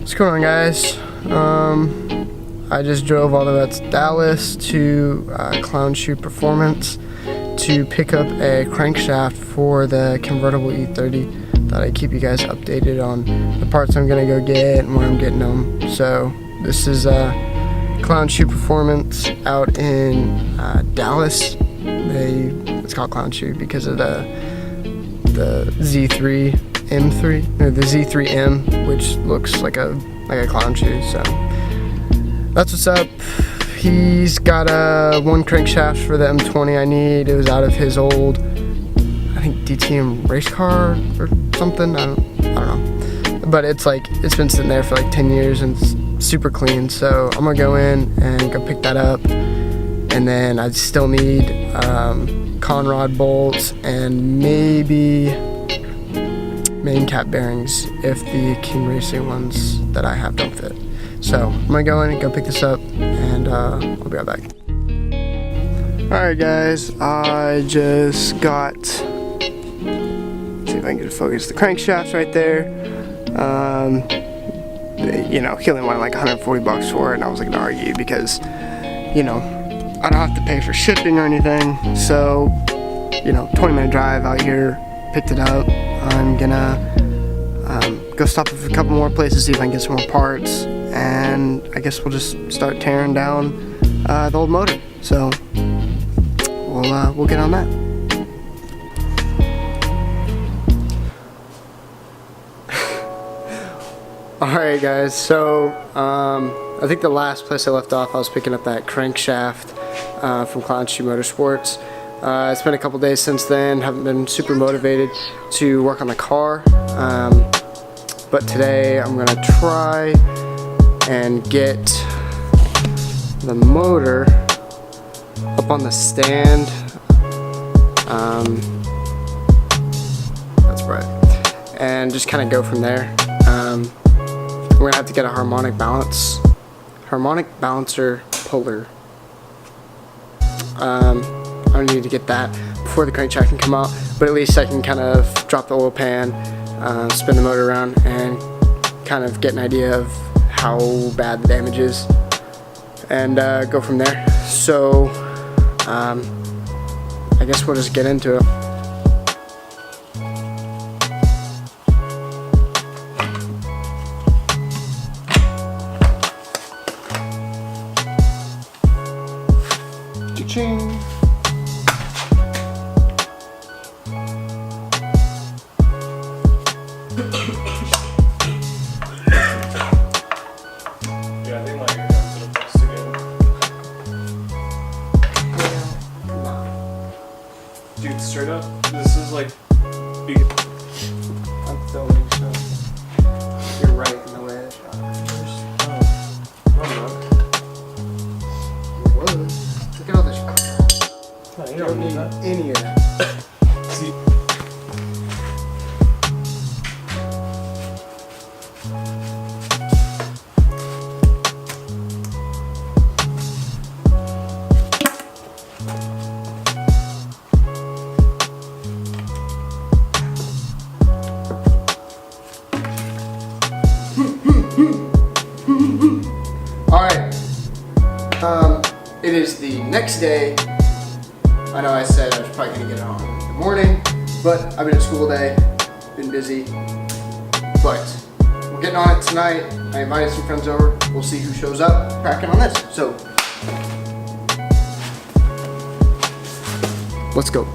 What's going on, guys? I just drove all the way to Dallas to Clown Shoe Performance to pick up a crankshaft for the convertible E30 that I keep you guys updated on the parts I'm gonna go get and where I'm getting them. So this is Clown Shoe Performance out in Dallas. It's called Clown Shoe because of the Z3 M3 or the Z3M, which looks like a clown shoe. So that's what's up. He's got one crankshaft for the M20 I need. It was out of his old, I think, DTM race car or something. I don't know. But it's been sitting there for like 10 years and it's super clean. So I'm gonna go in and go pick that up. And then I still need conrod bolts and maybe main cap bearings if the King Racing ones that I have don't fit. So I'm gonna go in and go pick this up, and I'll be right back. Alright guys, I just got, let's see if I can get a focus, the crankshaft's right there. You know, he only wanted like 140 bucks for it, and I was like gonna argue because, you know, I don't have to pay for shipping or anything. So, you know, 20-minute drive out here, picked it up. I'm gonna go stop at a couple more places, see if I can get some more parts, and I guess we'll just start tearing down the old motor. So we'll get on that. Alright guys, so I think the last place I left off, I was picking up that crankshaft from Clown Shoe Motorsports. It's been a couple days since then, haven't been super motivated to work on the car, but today I'm going to try and get the motor up on the stand. That's right. And just kind of go from there. We're going to have to get a harmonic balancer puller. I need to get that before the crankshaft can come out, but at least I can kind of drop the oil pan, spin the motor around, and kind of get an idea of how bad the damage is, and go from there. So I guess we'll just get into it. Cha-ching. Yeah, I think like you're gonna put a bust again. Come on. Dude, straight up, this is like big. I'm filming, so you're right in the way I shot it was. Look at all this crap. No, You don't need any of that. See. Alright, it is the next day. I know I said I was probably going to get it on in the morning, but I've been at school day, been busy, but we're getting on it tonight. I invited some friends over, we'll see who shows up, cracking on this. So, let's go.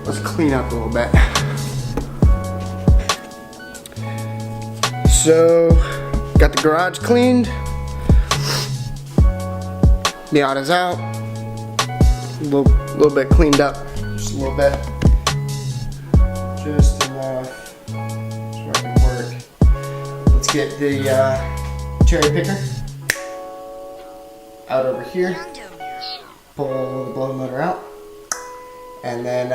Let's clean up a little bit. So, got the garage cleaned. The auto's out. A little bit cleaned up, just a little bit. Just enough so I can work. Let's get the cherry picker out over here, pull the blow motor out, and then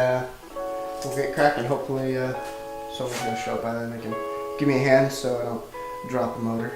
we'll get cracking. Hopefully someone's gonna show up by then. They can give me a hand so I don't drop the motor.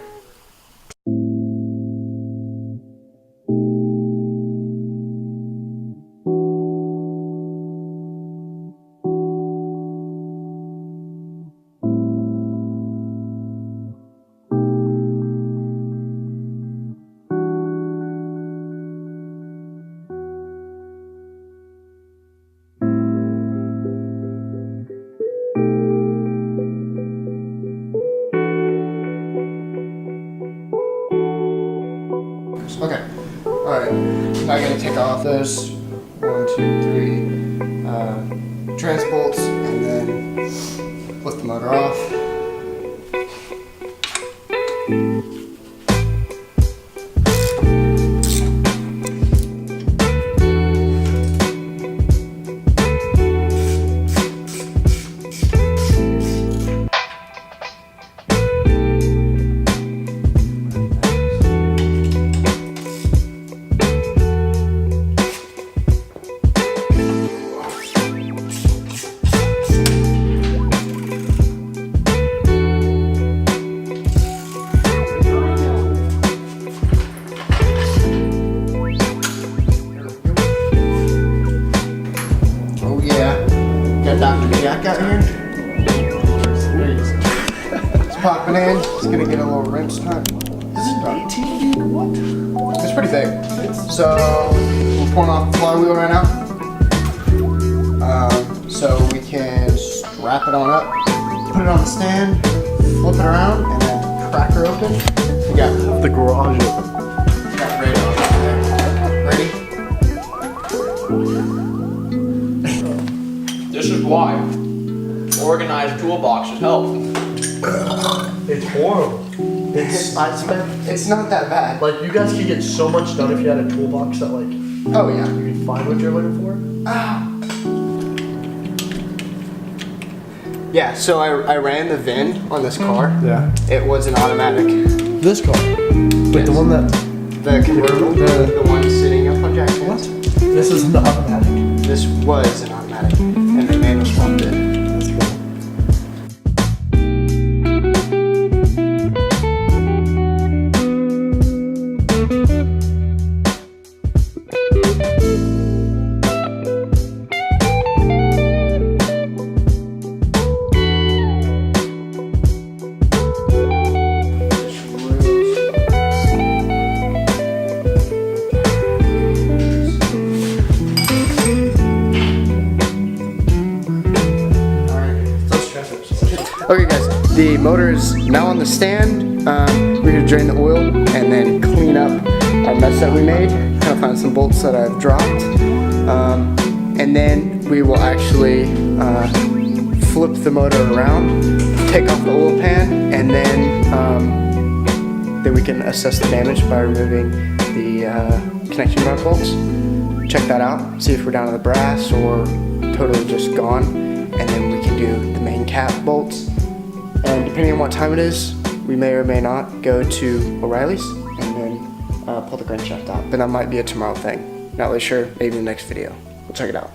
Okay, alright, now I gotta take off those 1, 2, 3 trans bolts and then lift the motor off. Jack out here. It's popping in. It's gonna get a little rinse time. This is an 18 or what? It's pretty big. So we're pulling off the flywheel right now. So we can strap it on up, put it on the stand, flip it around, and then crack her open. We got The garage open. got radar over there. Ready? This is why organized toolboxes help. It's horrible. It's not that bad. Like, you guys could get so much done if you had a toolbox that, like, Oh yeah. you could find what you're looking for. Yeah, so I ran the VIN on this car. Yeah. It was an automatic. This car. Wait, Yes. the one that. The convertible, the one sitting up on Jack's What? hands. This is an automatic. This was an automatic, and the manual swapped it. That's cool. Okay guys, the motor is now on the stand. We're gonna drain the oil and then clean up our mess that we made. Kind of find some bolts that I've dropped. And then we will actually flip the motor around, take off the oil pan, and then we can assess the damage by removing the connection rod bolts. Check that out, see if we're down to the brass or totally just gone. And then we can do the main cap bolts. And depending on what time it is, we may or may not go to O'Reilly's and then pull the crankshaft out. But that might be a tomorrow thing. Not really sure, maybe the next video. We'll check it out.